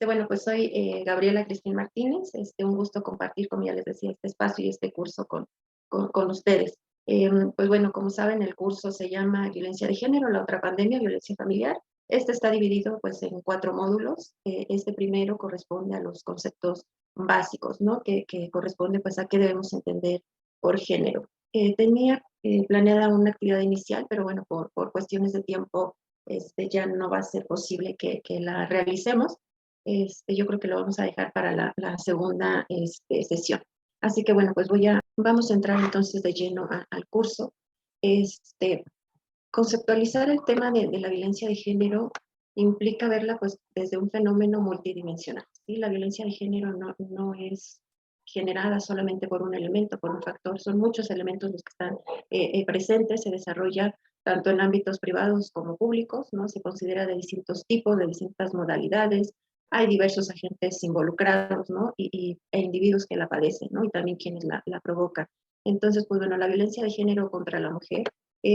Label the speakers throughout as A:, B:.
A: Bueno, pues soy Gabriela Cristín Martínez. Un gusto compartir, como ya les decía, este espacio y este curso con ustedes. Pues bueno, como saben, el curso se llama Violencia de Género, la otra pandemia, violencia familiar. Este está dividido pues en 4 módulos. Este primero corresponde a los conceptos básicos, ¿no? Que corresponde pues a qué debemos entender por género. Tenía planeada una actividad inicial, pero bueno, por cuestiones de tiempo, ya no va a ser posible que la realicemos. Yo creo que lo vamos a dejar para la segunda sesión. Así que bueno, pues vamos a entrar entonces de lleno al curso. Este, Conceptualizar el tema de la violencia de género implica verla pues desde un fenómeno multidimensional, ¿sí? La violencia de género no es generada solamente por un elemento, por un factor, son muchos elementos los que están presentes, se desarrolla tanto en ámbitos privados como públicos, ¿no? Se considera de distintos tipos, de distintas modalidades, hay diversos agentes involucrados, ¿no? E individuos que la padecen, ¿no? Y también quienes la provocan. Entonces, pues bueno, la violencia de género contra la mujer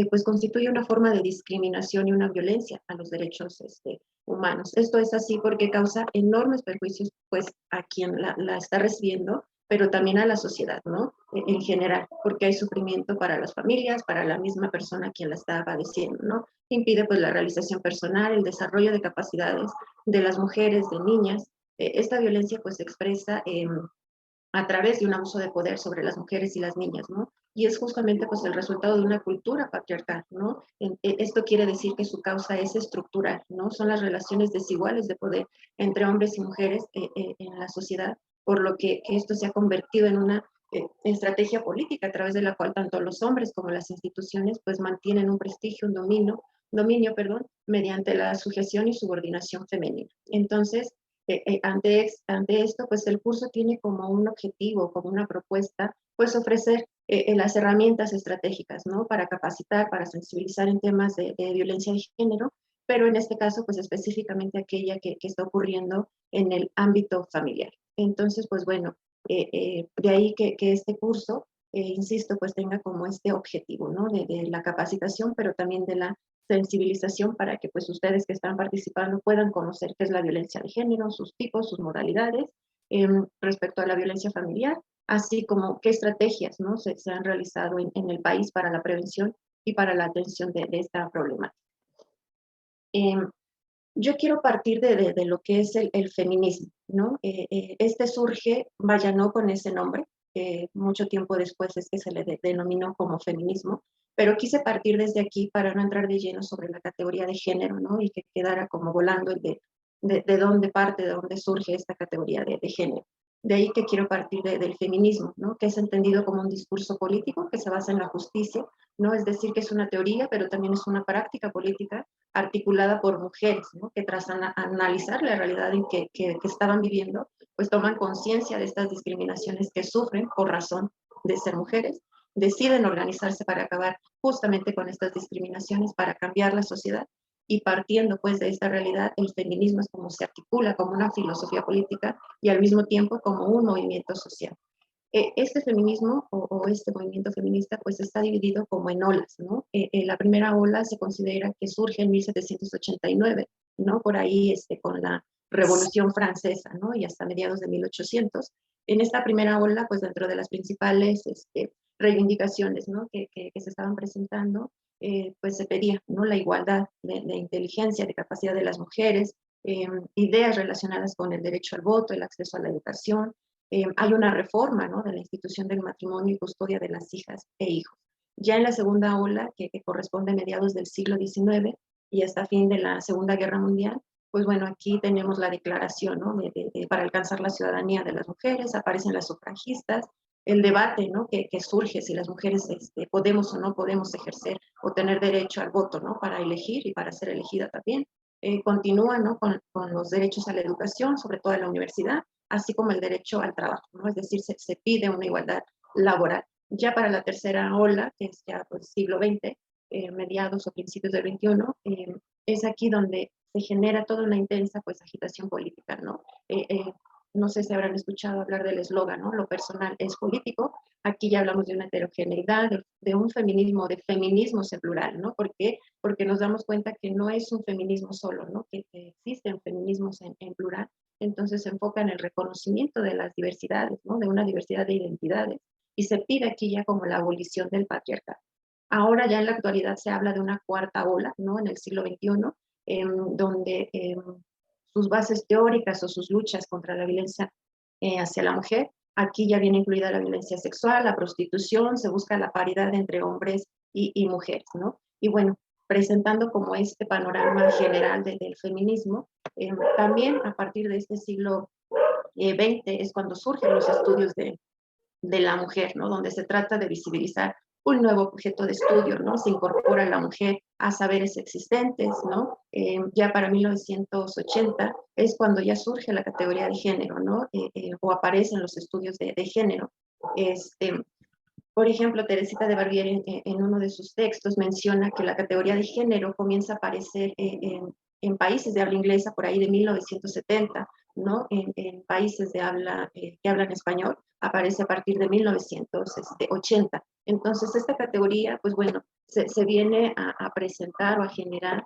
A: pues constituye una forma de discriminación y una violencia a los derechos humanos. Esto es así porque causa enormes perjuicios pues a quien la está recibiendo, pero también a la sociedad, ¿no? En general, porque hay sufrimiento para las familias, para la misma persona quien la está padeciendo, ¿no? Impide pues la realización personal, el desarrollo de capacidades de las mujeres, de niñas. Esta violencia pues se expresa a través de un abuso de poder sobre las mujeres y las niñas, ¿no? Y es justamente pues el resultado de una cultura patriarcal, ¿no? Esto quiere decir que su causa es estructural, ¿no? Son las relaciones desiguales de poder entre hombres y mujeres en la sociedad, por lo que esto se ha convertido en una estrategia política a través de la cual tanto los hombres como las instituciones pues mantienen un prestigio, un dominio, perdón, mediante la sujeción y subordinación femenina. Entonces, ante esto, pues el curso tiene como un objetivo, como una propuesta, pues ofrecer las herramientas estratégicas, ¿no? Para capacitar, para sensibilizar en temas de violencia de género, pero en este caso, pues específicamente aquella que está ocurriendo en el ámbito familiar. Entonces, pues bueno, de ahí que este curso, insisto, pues tenga como este objetivo, ¿no? De la capacitación, pero también de la sensibilización para que pues ustedes que están participando puedan conocer qué es la violencia de género, sus tipos, sus modalidades, respecto a la violencia familiar, así como qué estrategias, ¿no? se han realizado en el país para la prevención y para la atención de esta problemática. Eh, yo quiero partir de lo que es el feminismo, ¿no? Este surge, vaya, no con ese nombre, mucho tiempo después es que se le denominó como feminismo, pero quise partir desde aquí para no entrar de lleno sobre la categoría de género, ¿no? Y que quedara como volando el de dónde parte, de dónde surge esta categoría de género. De ahí que quiero partir del feminismo, ¿no? Que es entendido como un discurso político que se basa en la justicia, ¿no? Es decir, que es una teoría, pero también es una práctica política articulada por mujeres, ¿no? Que tras analizar la realidad en que estaban viviendo, pues toman conciencia de estas discriminaciones que sufren por razón de ser mujeres, deciden organizarse para acabar justamente con estas discriminaciones, para cambiar la sociedad, y partiendo pues de esta realidad, el feminismo es como se articula como una filosofía política y al mismo tiempo como un movimiento social. Este feminismo o este movimiento feminista pues está dividido como en olas, ¿no? La primera ola se considera que surge en 1789, ¿no? Por ahí con la Revolución Francesa, ¿no? Y hasta mediados de 1800. En esta primera ola, pues dentro de las principales reivindicaciones, ¿no? Que se estaban presentando, pues se pedía, ¿no? La igualdad de inteligencia, de capacidad de las mujeres, ideas relacionadas con el derecho al voto, el acceso a la educación. Hay una reforma, ¿no? De la institución del matrimonio y custodia de las hijas e hijos. Ya en la segunda ola, que corresponde a mediados del siglo XIX y hasta fin de la Segunda Guerra Mundial, pues bueno, aquí tenemos la declaración, ¿no? Para alcanzar la ciudadanía de las mujeres, aparecen las sufragistas, el debate, ¿no? Que surge si las mujeres podemos o no podemos ejercer o tener derecho al voto, ¿no? Para elegir y para ser elegida también. Continúa, ¿no? Con los derechos a la educación, sobre todo en la universidad, así como el derecho al trabajo, ¿no? Es decir, se pide una igualdad laboral. Ya para la tercera ola, que es ya pues, siglo XX, mediados o principios del XXI, es aquí donde se genera toda una intensa pues, agitación política, ¿no? No sé si habrán escuchado hablar del eslogan, ¿no? Lo personal es político. Aquí ya hablamos de una heterogeneidad, de un feminismo, de feminismos en plural, ¿no? ¿Por qué? Porque nos damos cuenta que no es un feminismo solo, ¿no? Que existen feminismos en plural, entonces se enfoca en el reconocimiento de las diversidades, ¿no? De una diversidad de identidades, y se pide aquí ya como la abolición del patriarcado. Ahora ya en la actualidad se habla de una cuarta ola, ¿no? En el siglo XXI, donde sus bases teóricas o sus luchas contra la violencia hacia la mujer, aquí ya viene incluida la violencia sexual, la prostitución, se busca la paridad entre hombres y mujeres, ¿no? Y bueno, presentando como este panorama general del feminismo, también a partir de este siglo XX es cuando surgen los estudios de la mujer, ¿no? Donde se trata de visibilizar un nuevo objeto de estudio, ¿no? Se incorpora la mujer a saberes existentes, ¿no? Ya para 1980 es cuando ya surge la categoría de género, ¿no? O aparecen los estudios de género. Este, por ejemplo, Teresita de Barbier en uno de sus textos menciona que la categoría de género comienza a aparecer en países de habla inglesa por ahí de 1970, ¿no? En países de habla, que hablan español aparece a partir de 1980. Entonces, esta categoría, pues bueno, se viene a presentar o a generar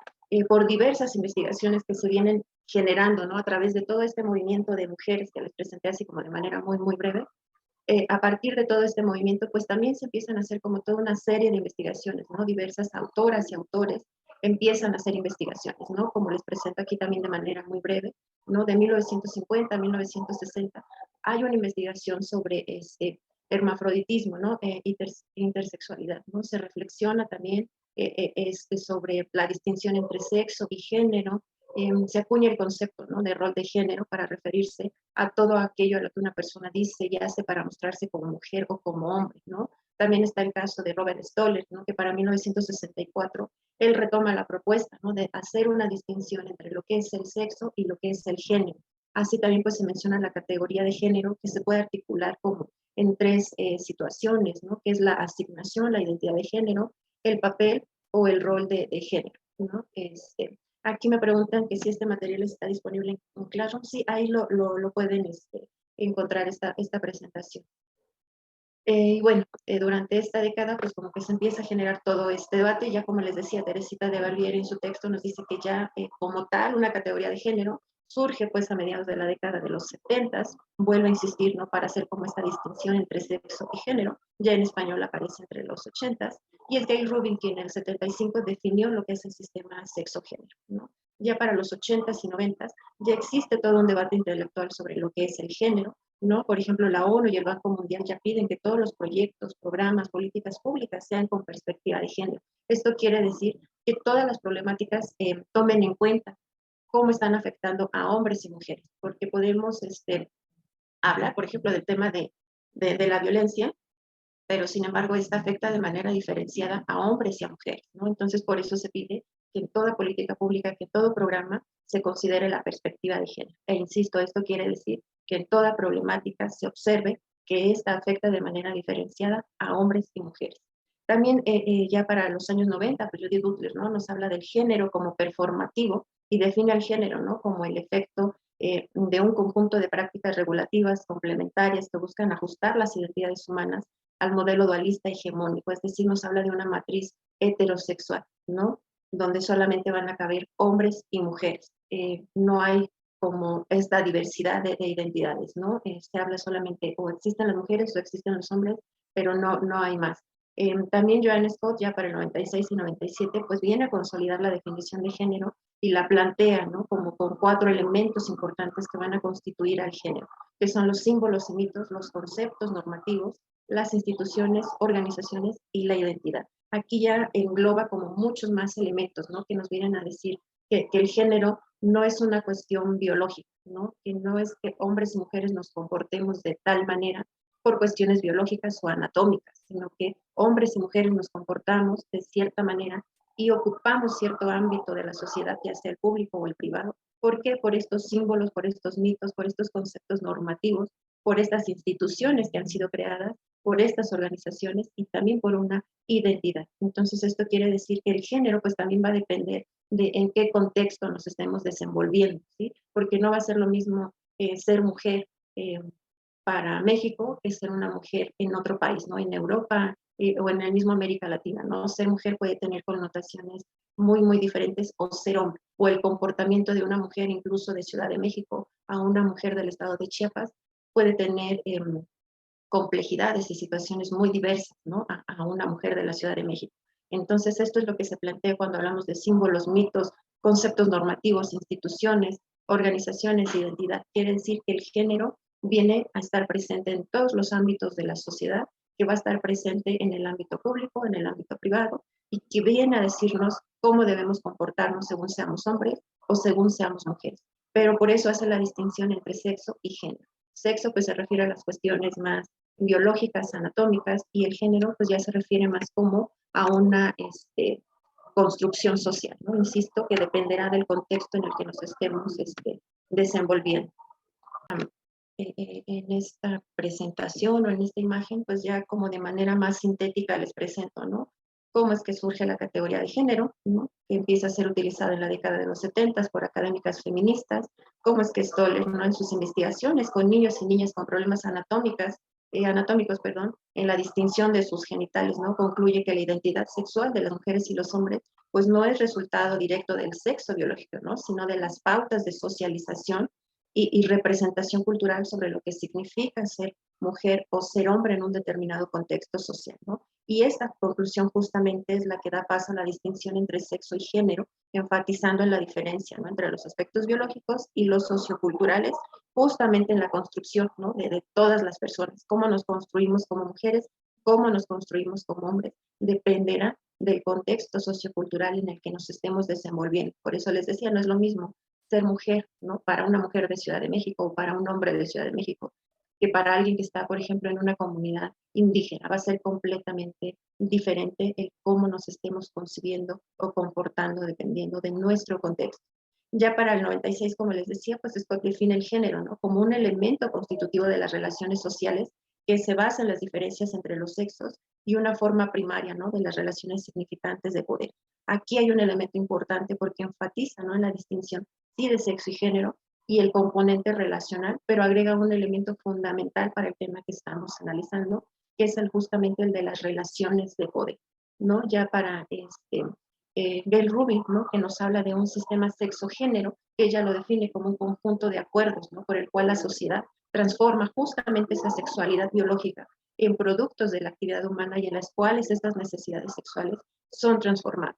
A: por diversas investigaciones que se vienen generando, ¿no? A través de todo este movimiento de mujeres que les presenté así como de manera muy, muy breve. A partir de todo este movimiento, pues también se empiezan a hacer como toda una serie de investigaciones, ¿no? Diversas autoras y autores empiezan a hacer investigaciones, ¿no? Como les presento aquí también de manera muy breve, ¿no? De 1950 a 1960 hay una investigación sobre este hermafroditismo, ¿no? Intersexualidad, ¿no? Se reflexiona también sobre la distinción entre sexo y género, se acuña el concepto, ¿no? De rol de género para referirse a todo aquello a lo que una persona dice y hace para mostrarse como mujer o como hombre, ¿no? También está el caso de Robert Stoller, ¿no? Que para 1964 él retoma la propuesta, ¿no? De hacer una distinción entre lo que es el sexo y lo que es el género. Así también pues se menciona la categoría de género que se puede articular como en tres situaciones, ¿no? Que es la asignación, la identidad de género, el papel o el rol de género, ¿no? Aquí me preguntan que si este material está disponible en Classroom. Sí, ahí lo pueden encontrar esta presentación. Y bueno, durante esta década, pues como que se empieza a generar todo este debate. Ya como les decía, Teresita de Barbieri en su texto nos dice que ya como tal una categoría de género surge pues a mediados de la década de los 70, vuelvo a insistir, ¿no? Para hacer como esta distinción entre sexo y género. Ya en español aparece entre los 80, y es Gayle Rubin quien en el 75 definió lo que es el sistema sexo-género, ¿no? Ya para los 80s y 90s ya existe todo un debate intelectual sobre lo que es el género, ¿no? Por ejemplo, la ONU y el Banco Mundial ya piden que todos los proyectos, programas, políticas públicas sean con perspectiva de género. Esto quiere decir que todas las problemáticas tomen en cuenta cómo están afectando a hombres y mujeres, porque podemos hablar, por ejemplo, del tema de la violencia, pero sin embargo esta afecta de manera diferenciada a hombres y a mujeres, ¿no? Entonces, por eso se pide que en toda política pública, que en todo programa se considere la perspectiva de género. E insisto, esto quiere decir que en toda problemática se observe que esta afecta de manera diferenciada a hombres y mujeres. También ya para los años 90, pues Judith Butler, ¿no? Nos habla del género como performativo y define al género, ¿no? Como el efecto de un conjunto de prácticas regulativas complementarias que buscan ajustar las identidades humanas al modelo dualista hegemónico, es decir, nos habla de una matriz heterosexual, ¿no? Donde solamente van a caber hombres y mujeres. No hay como esta diversidad de identidades, ¿no? Se habla solamente o existen las mujeres o existen los hombres, pero no hay más. También Joanne Scott, ya para el 96 y 97, pues viene a consolidar la definición de género y la plantea, ¿no? Como con 4 elementos importantes que van a constituir al género, que son los símbolos y mitos, los conceptos normativos, las instituciones, organizaciones y la identidad. Aquí ya engloba como muchos más elementos, ¿no? Que nos vienen a decir que el género no es una cuestión biológica, ¿no? Que no es que hombres y mujeres nos comportemos de tal manera por cuestiones biológicas o anatómicas, sino que hombres y mujeres nos comportamos de cierta manera y ocupamos cierto ámbito de la sociedad, ya sea el público o el privado. ¿Por qué? Por estos símbolos, por estos mitos, por estos conceptos normativos, por estas instituciones que han sido creadas, por estas organizaciones y también por una identidad. Entonces, esto quiere decir que el género pues también va a depender de en qué contexto nos estemos desenvolviendo, ¿sí? Porque no va a ser lo mismo ser mujer para México que ser una mujer en otro país, ¿no? En Europa o en el mismo América Latina, ¿no? Ser mujer puede tener connotaciones muy, muy diferentes o ser hombre. o el comportamiento de una mujer incluso de Ciudad de México a una mujer del estado de Chiapas puede tener complejidades y situaciones muy diversas, ¿no? A una mujer de la Ciudad de México. Entonces, esto es lo que se plantea cuando hablamos de símbolos, mitos, conceptos normativos, instituciones, organizaciones, identidad. Quiere decir que el género viene a estar presente en todos los ámbitos de la sociedad, que va a estar presente en el ámbito público, en el ámbito privado, y que viene a decirnos cómo debemos comportarnos según seamos hombres o según seamos mujeres. Pero por eso hace la distinción entre sexo y género. Sexo pues se refiere a las cuestiones más biológicas, anatómicas, y el género pues ya se refiere más como a una construcción social, ¿no? Insisto que dependerá del contexto en el que nos estemos desenvolviendo. En esta presentación o en esta imagen, pues ya como de manera más sintética les presento, ¿no? Cómo es que surge la categoría de género, ¿no? Que empieza a ser utilizada en la década de los 70 por académicas feministas, cómo es que Stoller, ¿no? En sus investigaciones con niños y niñas con problemas anatómicos, perdón, en la distinción de sus genitales, ¿no? Concluye que la identidad sexual de las mujeres y los hombres, pues no es resultado directo del sexo biológico, ¿no? Sino de las pautas de socialización y representación cultural sobre lo que significa ser mujer o ser hombre en un determinado contexto social, ¿no? Y esta conclusión justamente es la que da paso a la distinción entre sexo y género, enfatizando en la diferencia, ¿no? Entre los aspectos biológicos y los socioculturales, justamente en la construcción, ¿no? De todas las personas, cómo nos construimos como mujeres, cómo nos construimos como hombres, dependerá del contexto sociocultural en el que nos estemos desenvolviendo. Por eso les decía, no es lo mismo ser mujer, ¿no? Para una mujer de Ciudad de México o para un hombre de Ciudad de México, que para alguien que está, por ejemplo, en una comunidad indígena. Va a ser completamente diferente el cómo nos estemos concibiendo o comportando dependiendo de nuestro contexto. Ya para el 96, como les decía, pues Scott define el género, ¿no? Como un elemento constitutivo de las relaciones sociales que se basa en las diferencias entre los sexos y una forma primaria, ¿no? De las relaciones significantes de poder. Aquí hay un elemento importante porque enfatiza, ¿no? En la distinción, sí, de sexo y género, y el componente relacional, pero agrega un elemento fundamental para el tema que estamos analizando, que es justamente el de las relaciones de poder, ¿no? Ya para Bell Rubin, ¿no? Que nos habla de un sistema sexo-género, que ella lo define como un conjunto de acuerdos, ¿no? Por el cual la sociedad transforma justamente esa sexualidad biológica en productos de la actividad humana y en las cuales estas necesidades sexuales son transformadas.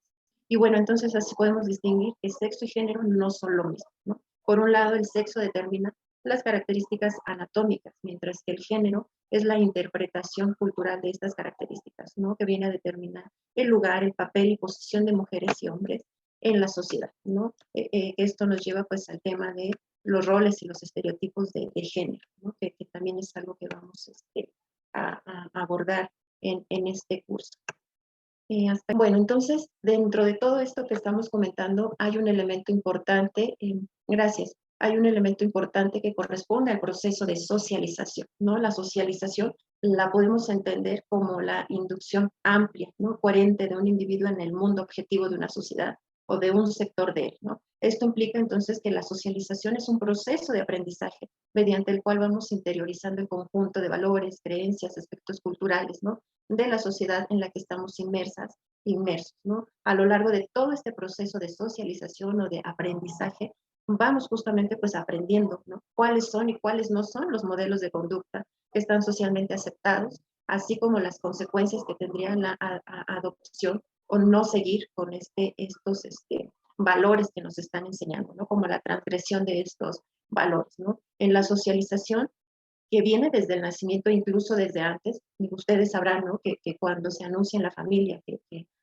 A: Y bueno, entonces así podemos distinguir que sexo y género no son lo mismo, ¿no? Por un lado, el sexo determina las características anatómicas, mientras que el género es la interpretación cultural de estas características, ¿no? Que viene a determinar el lugar, el papel y posición de mujeres y hombres en la sociedad, ¿no? Esto nos lleva pues al tema de los roles y los estereotipos de género, ¿no? Que también es algo que vamos a abordar en este curso. Bueno, entonces, dentro de todo esto que estamos comentando, hay un elemento importante, gracias, hay un elemento importante que corresponde al proceso de socialización, ¿no? La socialización la podemos entender como la inducción amplia, ¿no? Coherente de un individuo en el mundo objetivo de una sociedad o de un sector de él, ¿no? Esto implica entonces que la socialización es un proceso de aprendizaje mediante el cual vamos interiorizando el conjunto de valores, creencias, aspectos culturales, ¿no? De la sociedad en la que estamos inmersos, ¿no? A lo largo de todo este proceso de socialización o de aprendizaje, vamos justamente pues aprendiendo, ¿no? Cuáles son y cuáles no son los modelos de conducta que están socialmente aceptados, así como las consecuencias que tendría la adopción o no seguir con estos valores que nos están enseñando, ¿no? Como la transgresión de estos valores, ¿no? En la socialización que viene desde el nacimiento, incluso desde antes, y ustedes sabrán, ¿no? Que cuando se anuncia en la familia que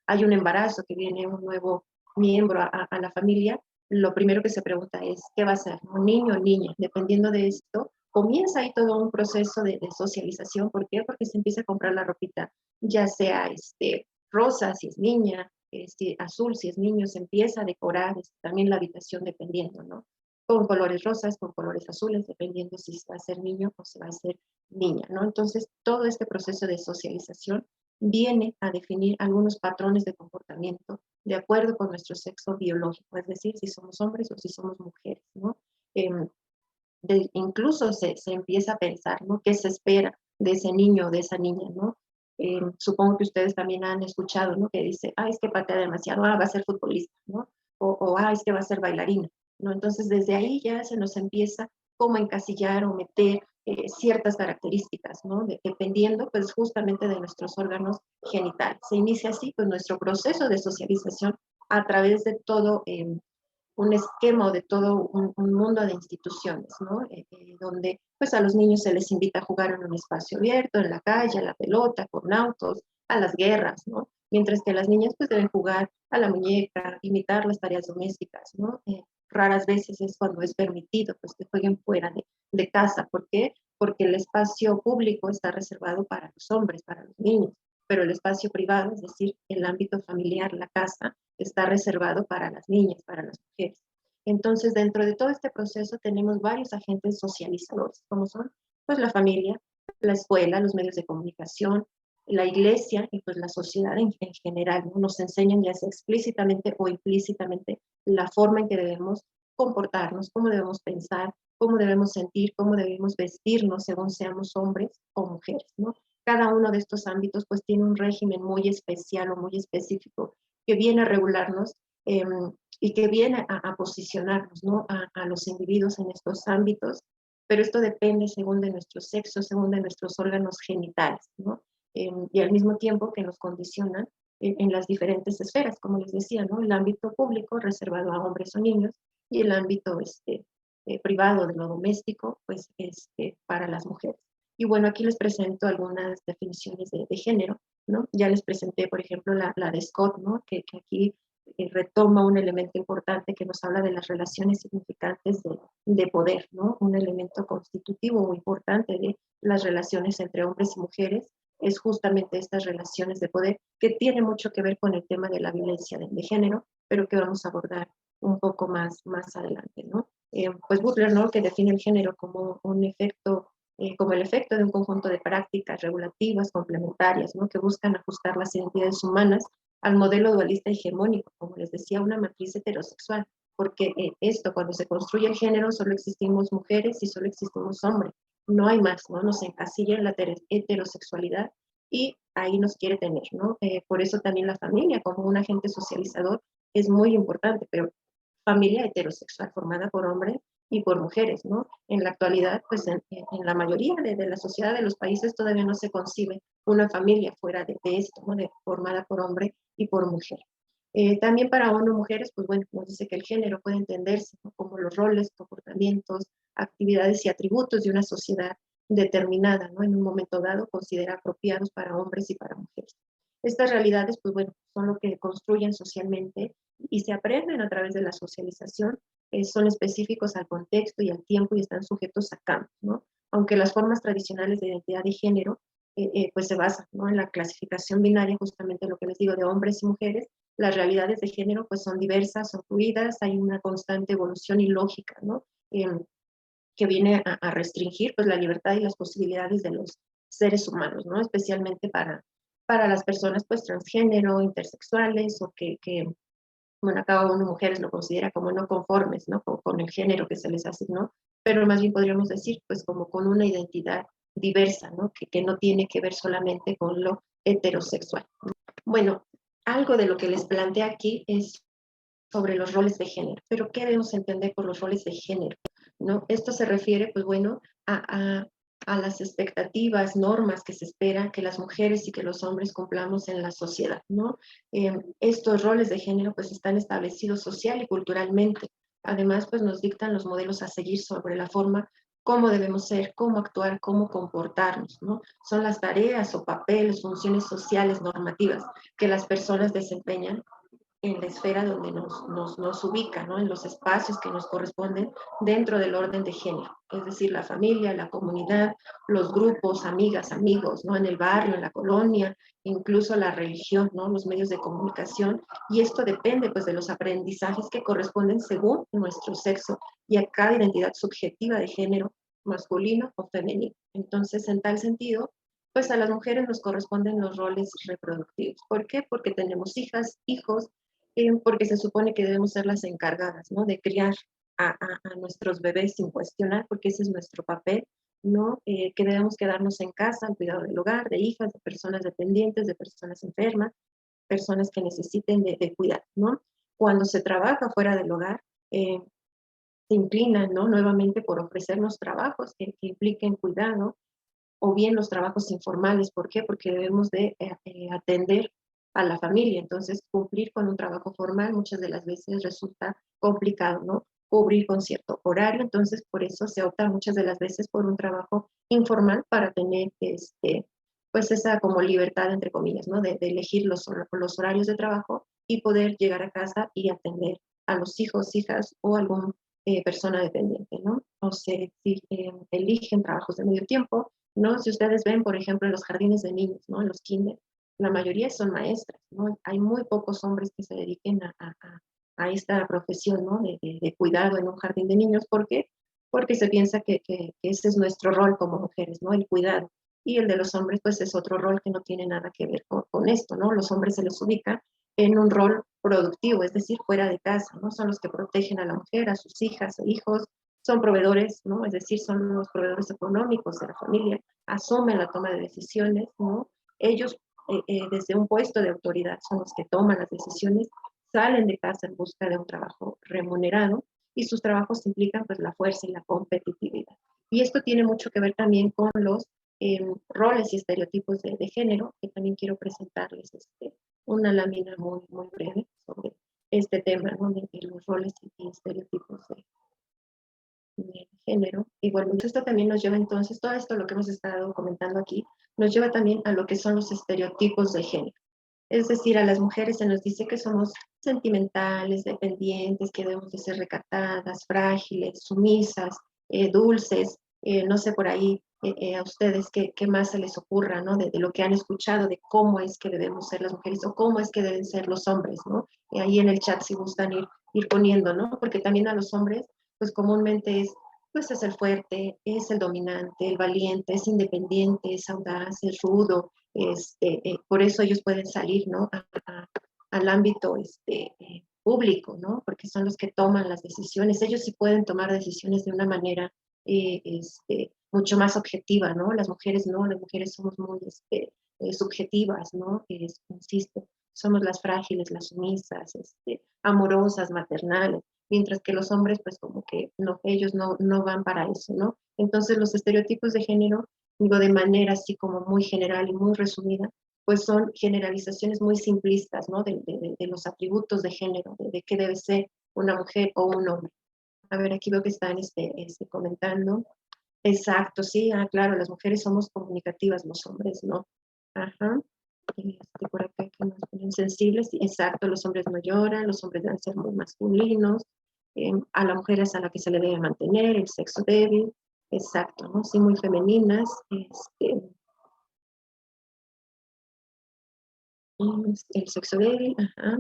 A: hay un embarazo, que viene un nuevo miembro a la familia, lo primero que se pregunta es, ¿qué va a ser? ¿Un niño o niña? Dependiendo de esto, comienza ahí todo un proceso de socialización. ¿Por qué? Porque se empieza a comprar la ropita, ya sea rosa si es niña, azul si es niño, se empieza a decorar también la habitación dependiendo, ¿no? Con colores rosas, con colores azules, dependiendo si va a ser niño o si va a ser niña, ¿no? Entonces, todo este proceso de socialización viene a definir algunos patrones de comportamiento de acuerdo con nuestro sexo biológico, es decir, si somos hombres o si somos mujeres, ¿no? Incluso se empieza a pensar, ¿no? ¿Qué se espera de ese niño o de esa niña, ¿no? Supongo que ustedes también han escuchado, ¿no? Que dice, es que patea demasiado, va a ser futbolista, ¿no? es que va a ser bailarina, ¿no? Entonces, desde ahí ya se nos empieza como encasillar o meter ciertas características, ¿no? Dependiendo, pues, justamente de nuestros órganos genitales. Se inicia así, pues, nuestro proceso de socialización a través de todo un esquema o de todo un mundo de instituciones, ¿no? Donde pues a los niños se les invita a jugar en un espacio abierto, en la calle, a la pelota, con autos, a las guerras, ¿no? Mientras que las niñas pues deben jugar a la muñeca, imitar las tareas domésticas, ¿no? Raras veces es cuando es permitido pues que jueguen fuera de casa. ¿Por qué? Porque el espacio público está reservado para los hombres, para los niños, pero el espacio privado, es decir, el ámbito familiar, la casa, está reservado para las niñas, para las mujeres. Entonces, dentro de todo este proceso tenemos varios agentes socializadores, como son pues la familia, la escuela, los medios de comunicación, la iglesia y pues la sociedad en general, ¿no? Nos enseñan ya sea explícitamente o implícitamente la forma en que debemos comportarnos, cómo debemos pensar, cómo debemos sentir, cómo debemos vestirnos según seamos hombres o mujeres, ¿no? Cada uno de estos ámbitos pues tiene un régimen muy especial o muy específico que viene a regularnos y que viene a posicionarnos, ¿no? A los individuos en estos ámbitos, pero esto depende según de nuestro sexo, según de nuestros órganos genitales, ¿no? Y al mismo tiempo que nos condicionan en las diferentes esferas, como les decía, ¿no? El ámbito público reservado a hombres o niños y el ámbito privado de lo doméstico, pues para las mujeres. Y bueno, aquí les presento algunas definiciones de género, ¿no? Ya les presenté, por ejemplo, la de Scott, ¿no? Que aquí retoma un elemento importante que nos habla de las relaciones significantes de poder, ¿no? Un elemento constitutivo muy importante de las relaciones entre hombres y mujeres es justamente estas relaciones de poder que tiene mucho que ver con el tema de la violencia de género, pero que vamos a abordar un poco más adelante, ¿no? Pues Butler, ¿no? Que define el género como un efecto como el efecto de un conjunto de prácticas regulativas complementarias, ¿no? Que buscan ajustar las identidades humanas al modelo dualista hegemónico, como les decía, una matriz heterosexual, porque esto, cuando se construye el género, solo existimos mujeres y solo existimos hombres, no hay más, ¿no? Nos encasilla en la heterosexualidad y ahí nos quiere tener, ¿no? Por eso también la familia, como un agente socializador, es muy importante, pero familia heterosexual formada por hombres y por mujeres, ¿no? En la actualidad, pues en la mayoría de la sociedad de los países todavía no se concibe una familia fuera de esto, ¿no? Formada por hombre y por mujer. También para hombres o mujeres, pues bueno, nos dice que el género puede entenderse, ¿no? Como los roles, comportamientos, actividades y atributos de una sociedad determinada, ¿no? En un momento dado considera apropiados para hombres y para mujeres. Estas realidades, pues bueno, son lo que construyen socialmente y se aprenden a través de la socialización, son específicos al contexto y al tiempo y están sujetos a cambios, ¿no? Aunque las formas tradicionales de identidad de género pues se basan, ¿no? En la clasificación binaria, justamente lo que les digo de hombres y mujeres, las realidades de género pues son diversas, son fluidas, hay una constante evolución y lógica, ¿no? Que viene a restringir pues la libertad y las posibilidades de los seres humanos, ¿no? Especialmente para las personas pues transgénero, intersexuales o que bueno, cada uno mujeres lo considera como no conformes, ¿no? Con el género que se les asignó, pero más bien podríamos decir, pues como con una identidad diversa, ¿no? Que no tiene que ver solamente con lo heterosexual. Bueno, algo de lo que les planteé aquí es sobre los roles de género, pero ¿qué debemos entender por los roles de género? ¿No? Esto se refiere, pues bueno, a las expectativas, normas que se espera que las mujeres y que los hombres cumplamos en la sociedad, ¿no? Estos roles de género pues están establecidos social y culturalmente. Además, pues nos dictan los modelos a seguir sobre la forma cómo debemos ser, cómo actuar, cómo comportarnos, ¿no? Son las tareas o papeles, funciones sociales, normativas que las personas desempeñan en la esfera donde nos ubica, ¿no? En los espacios que nos corresponden dentro del orden de género, es decir, la familia, la comunidad, los grupos, amigas, amigos, ¿no? En el barrio, en la colonia, incluso la religión, ¿no? Los medios de comunicación, y esto depende pues de los aprendizajes que corresponden según nuestro sexo y a cada identidad subjetiva de género masculino o femenino. Entonces, en tal sentido, pues a las mujeres nos corresponden los roles reproductivos. ¿Por qué? Porque tenemos hijas, hijos, porque se supone que debemos ser las encargadas, ¿no? De criar a nuestros bebés sin cuestionar, porque ese es nuestro papel, ¿no? Que debemos quedarnos en casa, al cuidado del hogar, de hijas, de personas dependientes, de personas enfermas, personas que necesiten de cuidar, ¿no? cuando se trabaja fuera del hogar, se inclinan, ¿no? Nuevamente por ofrecernos trabajos que impliquen cuidado, o bien los trabajos informales. ¿Por qué? Porque debemos de atender a la familia. Entonces, cumplir con un trabajo formal muchas de las veces resulta complicado, ¿no? Cubrir con cierto horario. Entonces, por eso se opta muchas de las veces por un trabajo informal para tener pues esa como libertad, entre comillas, ¿no? De elegir los horarios de trabajo y poder llegar a casa y atender a los hijos, hijas o algún persona dependiente, ¿no? O se eligen trabajos de medio tiempo, ¿no? Si ustedes ven, por ejemplo, en los jardines de niños, ¿no? En los kinder, la mayoría son maestras, ¿no? Hay muy pocos hombres que se dediquen a esta profesión, ¿no? De cuidado en un jardín de niños. ¿Por qué? Porque se piensa que ese es nuestro rol como mujeres, ¿no? El cuidado. Y el de los hombres, pues es otro rol que no tiene nada que ver con esto, ¿no? Los hombres se les ubica en un rol productivo, es decir, fuera de casa, ¿no? Son los que protegen a la mujer, a sus hijas e hijos, son proveedores, ¿no? Es decir, son los proveedores económicos de la familia, asumen la toma de decisiones, ¿no? Ellos, desde un puesto de autoridad, son los que toman las decisiones, salen de casa en busca de un trabajo remunerado y sus trabajos implican pues la fuerza y la competitividad. Y esto tiene mucho que ver también con los roles y estereotipos de género, que también quiero presentarles una lámina muy, muy breve sobre este tema, ¿no? De los roles y estereotipos de género. Y bueno, esto también nos lleva entonces, todo esto lo que hemos estado comentando aquí, nos lleva también a lo que son los estereotipos de género. Es decir, a las mujeres se nos dice que somos sentimentales, dependientes, que debemos de ser recatadas, frágiles, sumisas, dulces, no sé por ahí a ustedes qué más se les ocurra, ¿no? De lo que han escuchado, de cómo es que debemos ser las mujeres o cómo es que deben ser los hombres, ¿no? Ahí en el chat si gustan ir poniendo, ¿no? Porque también a los hombres, pues comúnmente pues es el fuerte, es el dominante, el valiente, es independiente, es audaz, es rudo, por eso ellos pueden salir, ¿no? Al ámbito público, ¿no? Porque son los que toman las decisiones. Ellos sí pueden tomar decisiones de una manera mucho más objetiva, ¿no? Las mujeres no, las mujeres somos muy subjetivas, ¿no? Insisto, somos las frágiles, las sumisas, amorosas, maternales, mientras que los hombres, pues como que no, ellos no van para eso, ¿no? Entonces los estereotipos de género, digo de manera así como muy general y muy resumida, pues son generalizaciones muy simplistas, ¿no? De los atributos de género, de qué debe ser una mujer o un hombre. A ver, aquí veo que están comentando. Exacto, sí, claro, las mujeres somos comunicativas, los hombres no. Ajá. Por acá que nos ponen sensibles, sí, exacto, los hombres no lloran, los hombres deben ser muy masculinos, a la mujer es a la que se le debe mantener, el sexo débil, exacto, ¿no? Sí, muy femeninas, el sexo débil, ajá.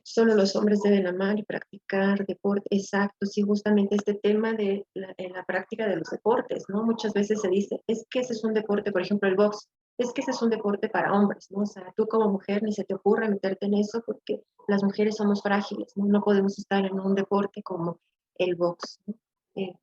A: Solo los hombres deben amar y practicar deporte. Exacto, sí, justamente este tema de la práctica de los deportes, ¿no? Muchas veces se dice, es que ese es un deporte, por ejemplo, el box, es que ese es un deporte para hombres, ¿no? O sea, tú como mujer ni se te ocurra meterte en eso porque las mujeres somos frágiles, ¿no? No podemos estar en un deporte como el box, ¿no?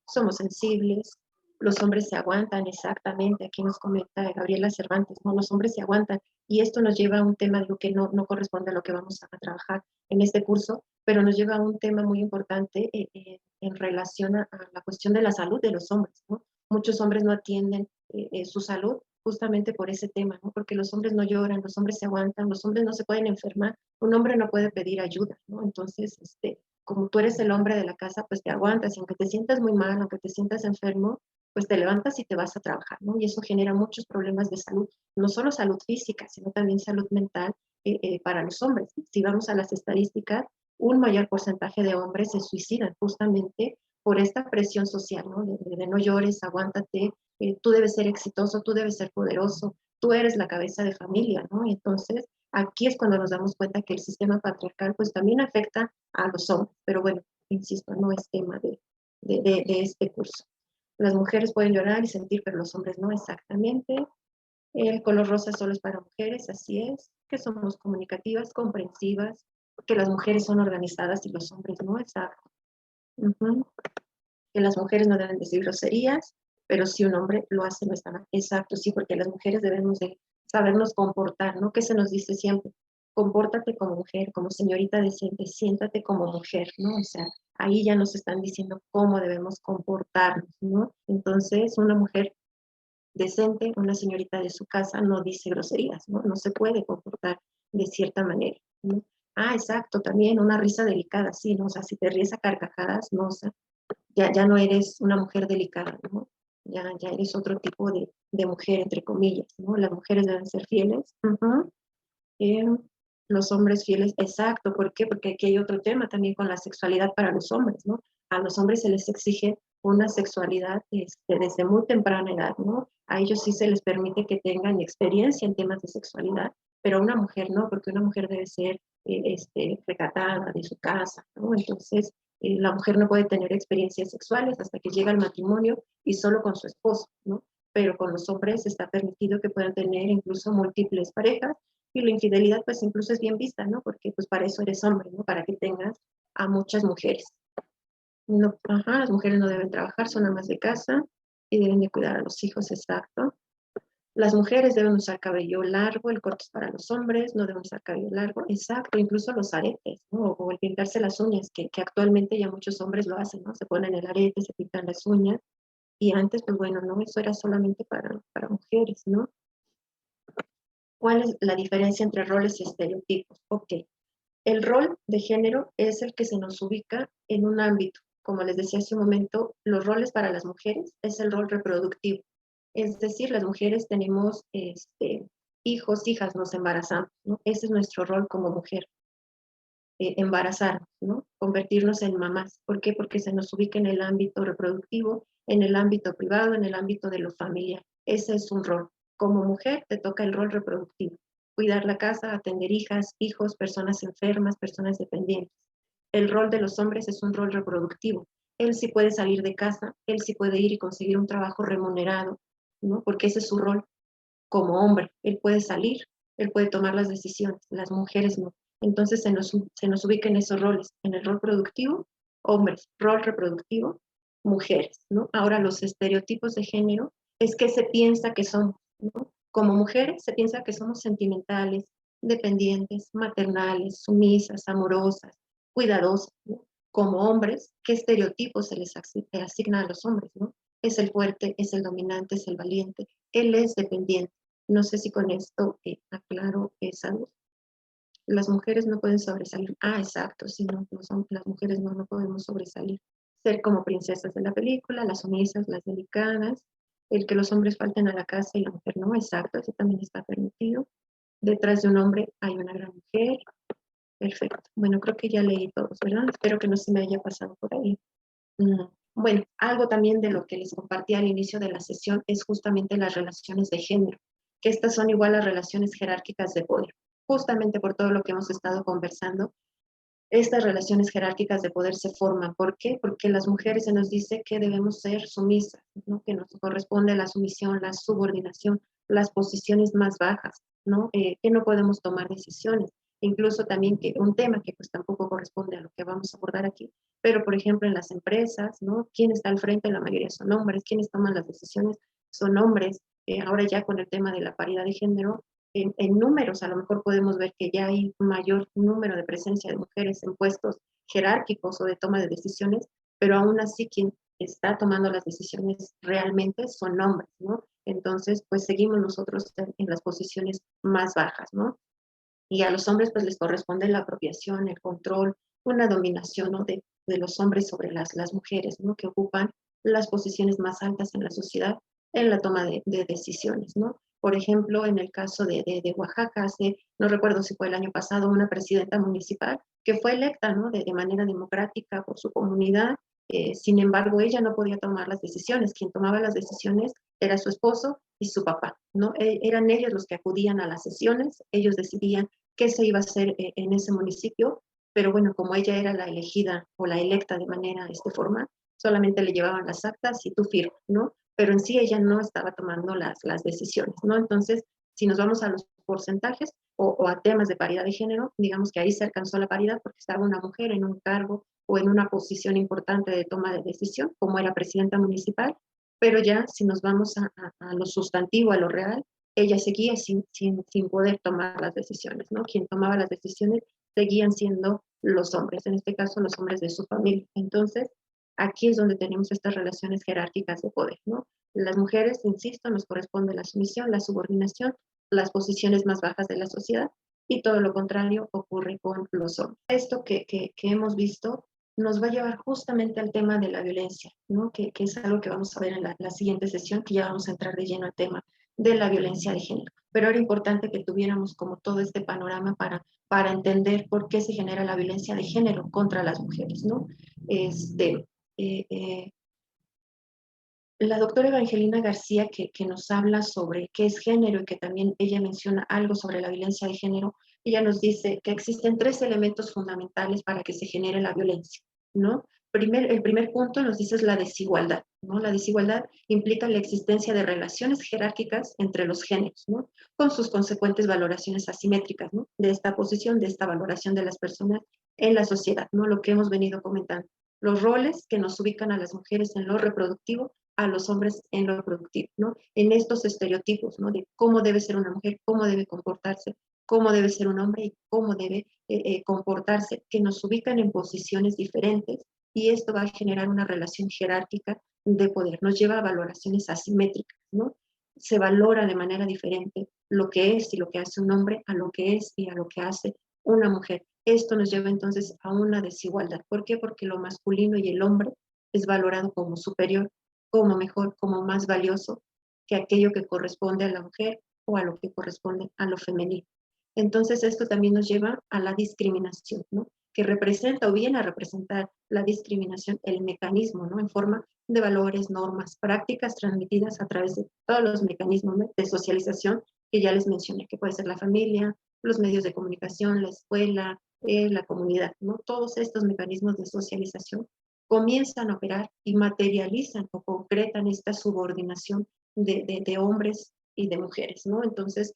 A: Somos sensibles, los hombres se aguantan, exactamente, aquí nos comenta Gabriela Cervantes, ¿no? Los hombres se aguantan, y esto nos lleva a un tema de lo que no corresponde a lo que vamos a trabajar en este curso, pero nos lleva a un tema muy importante en relación a la cuestión de la salud de los hombres, ¿no? Muchos hombres no atienden su salud justamente por ese tema, ¿no? Porque los hombres no lloran, los hombres se aguantan, los hombres no se pueden enfermar, un hombre no puede pedir ayuda, ¿no? Entonces, como tú eres el hombre de la casa, pues te aguantas, y aunque te sientas muy mal, aunque te sientas enfermo, pues te levantas y te vas a trabajar, ¿no? Y eso genera muchos problemas de salud, no solo salud física, sino también salud mental para los hombres. Si vamos a las estadísticas, un mayor porcentaje de hombres se suicidan justamente por esta presión social, ¿no? De no llores, aguántate, tú debes ser exitoso, tú debes ser poderoso, tú eres la cabeza de familia, ¿no? Y entonces aquí es cuando nos damos cuenta que el sistema patriarcal pues también afecta a los hombres, pero bueno, insisto, no es tema de este curso. Las mujeres pueden llorar y sentir, pero los hombres no exactamente. El color rosa solo es para mujeres, así es, que somos comunicativas, comprensivas, que las mujeres son organizadas y los hombres no, exacto. Que las mujeres no deben decir groserías, pero si un hombre lo hace no está mal. Exacto, sí, porque las mujeres debemos de sabernos comportar, ¿no? Que se nos dice siempre, compórtate como mujer, como señorita decente, siéntate como mujer, ¿no? O sea, ahí ya nos están diciendo cómo debemos comportarnos, ¿no? Entonces, una mujer decente, una señorita de su casa no dice groserías, ¿no? No se puede comportar de cierta manera, ¿no? Ah, exacto, también una risa delicada, sí, ¿no? O sea, si te ríes a carcajadas, no, o sea, ya no eres una mujer delicada, ¿no? Ya eres otro tipo de mujer, entre comillas, ¿no? Las mujeres deben ser fieles. Eh, los hombres fieles, exacto, ¿por qué? Porque aquí hay otro tema también con la sexualidad para los hombres, ¿no? A los hombres se les exige una sexualidad desde muy temprana edad, ¿no? A ellos sí se les permite que tengan experiencia en temas de sexualidad, pero a una mujer no, porque una mujer debe ser recatada de su casa, ¿no? Entonces, la mujer no puede tener experiencias sexuales hasta que llega al matrimonio y solo con su esposo, ¿no? Pero con los hombres está permitido que puedan tener incluso múltiples parejas y la infidelidad pues incluso es bien vista, ¿no? Porque pues para eso eres hombre, ¿no? Para que tengas a muchas mujeres. No, ajá, las mujeres no deben trabajar, son amas de casa y deben de cuidar a los hijos, exacto. Las mujeres deben usar cabello largo, el corte es para los hombres, no deben usar cabello largo, exacto, incluso los aretes, ¿no? O el pintarse las uñas, que actualmente ya muchos hombres lo hacen, ¿no? Se ponen el arete, se pintan las uñas, y antes, pues bueno, no, eso era solamente para mujeres, ¿no? ¿Cuál es la diferencia entre roles y estereotipos? Ok, el rol de género es el que se nos ubica en un ámbito. Como les decía hace un momento, los roles para las mujeres es el rol reproductivo. Es decir, las mujeres tenemos hijos, hijas, nos embarazamos, ¿no? Ese es nuestro rol como mujer, embarazarnos, ¿no? Convertirnos en mamás. ¿Por qué? Porque se nos ubica en el ámbito reproductivo, en el ámbito privado, en el ámbito de lo familiar. Ese es un rol. Como mujer te toca el rol reproductivo. Cuidar la casa, atender hijas, hijos, personas enfermas, personas dependientes. El rol de los hombres es un rol reproductivo. Él sí puede salir de casa, él sí puede ir y conseguir un trabajo remunerado, ¿no? Porque ese es su rol como hombre. Él puede salir, él puede tomar las decisiones, las mujeres no. Entonces se nos ubica en esos roles, en el rol productivo, hombres, rol reproductivo, mujeres, ¿no? Ahora los estereotipos de género es que se piensa que somos, ¿no? Como mujeres se piensa que somos sentimentales, dependientes, maternales, sumisas, amorosas, cuidadosas, ¿no? Como hombres, ¿qué estereotipos se les asigna a los hombres, ¿no? Es el fuerte, es el dominante, es el valiente, él es dependiente. No sé si con esto aclaro esa duda. Las mujeres no pueden sobresalir. Ah, exacto, sí, no, no son, las mujeres no podemos sobresalir. Ser como princesas de la película, las sumisas, las delicadas, el que los hombres falten a la casa y la mujer no, exacto, eso también está permitido. Detrás de un hombre hay una gran mujer. Perfecto. Bueno, creo que ya leí todos, ¿verdad? Espero que no se me haya pasado por ahí. Bueno, algo también de lo que les compartí al inicio de la sesión es justamente las relaciones de género, que estas son igual las relaciones jerárquicas de poder. Justamente por todo lo que hemos estado conversando, estas relaciones jerárquicas de poder se forman. ¿Por qué? Porque las mujeres se nos dice que debemos ser sumisas, ¿no? Que nos corresponde la sumisión, la subordinación, las posiciones más bajas, ¿no? Que no podemos tomar decisiones. Incluso también que un tema que pues tampoco corresponde a lo que vamos a abordar aquí, pero por ejemplo en las empresas, ¿no? ¿Quién está al frente? La mayoría son hombres, quienes toman las decisiones son hombres. Ahora ya con el tema de la paridad de género, en números a lo mejor podemos ver que ya hay mayor número de presencia de mujeres en puestos jerárquicos o de toma de decisiones, pero aún así quien está tomando las decisiones realmente son hombres, ¿no? Entonces, pues seguimos nosotros en las posiciones más bajas, ¿no? Y a los hombres pues les corresponde la apropiación, el control, una dominación, ¿no? de los hombres sobre las mujeres, ¿no? Que ocupan las posiciones más altas en la sociedad en la toma de decisiones, ¿no? Por ejemplo, en el caso de Oaxaca, hace, no recuerdo si fue el año pasado, una presidenta municipal que fue electa, ¿no? De manera democrática por su comunidad. Sin embargo, ella no podía tomar las decisiones. Quien tomaba las decisiones era su esposo y su papá, ¿no? Eran ellos los que acudían a las sesiones, ellos decidían qué se iba a hacer en ese municipio, pero bueno, como ella era la elegida o la electa de manera formal, solamente le llevaban las actas y tú firmas, ¿no? Pero en sí ella no estaba tomando las decisiones, ¿no? Entonces, si nos vamos a los porcentajes o a temas de paridad de género, digamos que ahí se alcanzó la paridad porque estaba una mujer en un cargo o en una posición importante de toma de decisión, como era presidenta municipal, pero ya si nos vamos a lo sustantivo, a lo real, ella seguía sin poder tomar las decisiones, ¿no? Quien tomaba las decisiones seguían siendo los hombres, en este caso los hombres de su familia. Entonces, aquí es donde tenemos estas relaciones jerárquicas de poder, ¿no? Las mujeres, insisto, nos corresponde la sumisión, la subordinación, las posiciones más bajas de la sociedad, y todo lo contrario ocurre con los hombres. Esto que hemos visto nos va a llevar justamente al tema de la violencia, ¿no? Que es algo que vamos a ver en la siguiente sesión, que ya vamos a entrar de lleno al tema de la violencia de género. Pero era importante que tuviéramos como todo este panorama para entender por qué se genera la violencia de género contra las mujeres, ¿no? Este, eh, eh, la doctora Evangelina García, que nos habla sobre qué es género y que también ella menciona algo sobre la violencia de género, ella nos dice que existen tres elementos fundamentales para que se genere la violencia, ¿no? El primer punto nos dice es la desigualdad, ¿no? La desigualdad implica la existencia de relaciones jerárquicas entre los géneros, ¿no? Con sus consecuentes valoraciones asimétricas, ¿no? De esta posición, de esta valoración de las personas en la sociedad, ¿no? Lo que hemos venido comentando. Los roles que nos ubican a las mujeres en lo reproductivo, a los hombres en lo productivo, ¿no? En estos estereotipos, ¿no? De cómo debe ser una mujer, cómo debe comportarse, cómo debe ser un hombre y cómo debe comportarse, que nos ubican en posiciones diferentes, y esto va a generar una relación jerárquica de poder, nos lleva a valoraciones asimétricas, ¿no? Se valora de manera diferente lo que es y lo que hace un hombre a lo que es y a lo que hace una mujer. Esto nos lleva entonces a una desigualdad. ¿Por qué? Porque lo masculino y el hombre es valorado como superior, como mejor, como más valioso que aquello que corresponde a la mujer o a lo que corresponde a lo femenino. Entonces esto también nos lleva a la discriminación, ¿no? Que representa o viene a representar la discriminación, el mecanismo, ¿no? En forma de valores, normas, prácticas transmitidas a través de todos los mecanismos de socialización que ya les mencioné, que puede ser la familia, los medios de comunicación, la escuela, la comunidad, ¿no? Todos estos mecanismos de socialización comienzan a operar y materializan o concretan esta subordinación de hombres y de mujeres, ¿no? Entonces,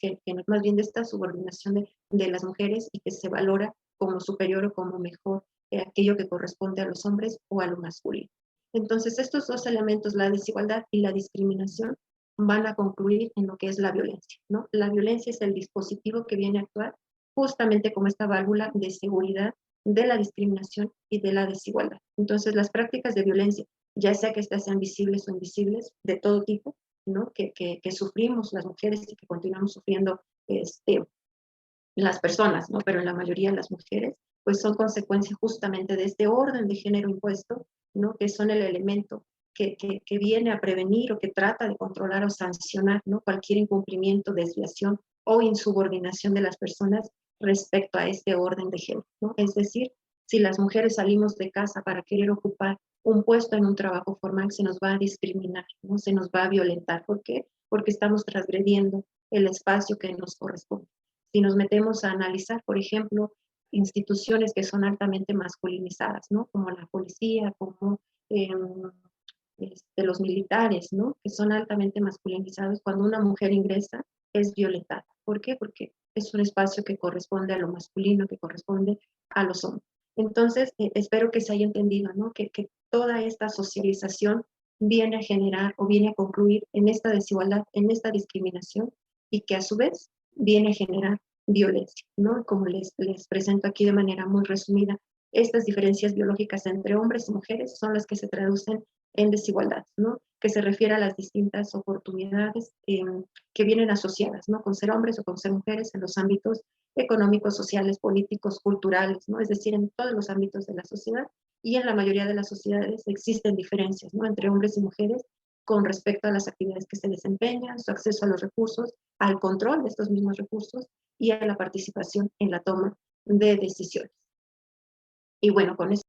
A: más bien de esta subordinación de las mujeres y que se valora como superior o como mejor aquello que corresponde a los hombres o a lo masculino. Entonces, estos dos elementos, la desigualdad y la discriminación, van a concluir en lo que es la violencia, ¿no? La violencia es el dispositivo que viene a actuar justamente como esta válvula de seguridad de la discriminación y de la desigualdad. Entonces, las prácticas de violencia, ya sea que estas sean visibles o invisibles, de todo tipo, ¿no? Que sufrimos las mujeres y que continuamos sufriendo las personas, ¿no? Pero en la mayoría las mujeres, pues son consecuencia justamente de este orden de género impuesto, ¿no? Que son el elemento que viene a prevenir o que trata de controlar o sancionar, ¿no? Cualquier incumplimiento, desviación o insubordinación de las personas respecto a este orden de género, ¿no? Es decir, si las mujeres salimos de casa para querer ocupar un puesto en un trabajo formal, se nos va a discriminar, ¿no? Se nos va a violentar. ¿Por qué? Porque estamos transgrediendo el espacio que nos corresponde. Si nos metemos a analizar, por ejemplo, instituciones que son altamente masculinizadas, ¿no? Como la policía, como los militares, ¿no? Que son altamente masculinizados, cuando una mujer ingresa es violentada. ¿Por qué? Porque es un espacio que corresponde a lo masculino, que corresponde a los hombres. Entonces, espero que se haya entendido, ¿no? Que toda esta socialización viene a generar o viene a concluir en esta desigualdad, en esta discriminación, y que a su vez viene a generar violencia, ¿no? Como les presento aquí de manera muy resumida, estas diferencias biológicas entre hombres y mujeres son las que se traducen en desigualdad, ¿no? Que se refiere a las distintas oportunidades que vienen asociadas, ¿no? Con ser hombres o con ser mujeres en los ámbitos económicos, sociales, políticos, culturales, ¿no? Es decir, en todos los ámbitos de la sociedad, y en la mayoría de las sociedades existen diferencias, ¿no? Entre hombres y mujeres con respecto a las actividades que se desempeñan, su acceso a los recursos, al control de estos mismos recursos y a la participación en la toma de decisiones. Y bueno, con esto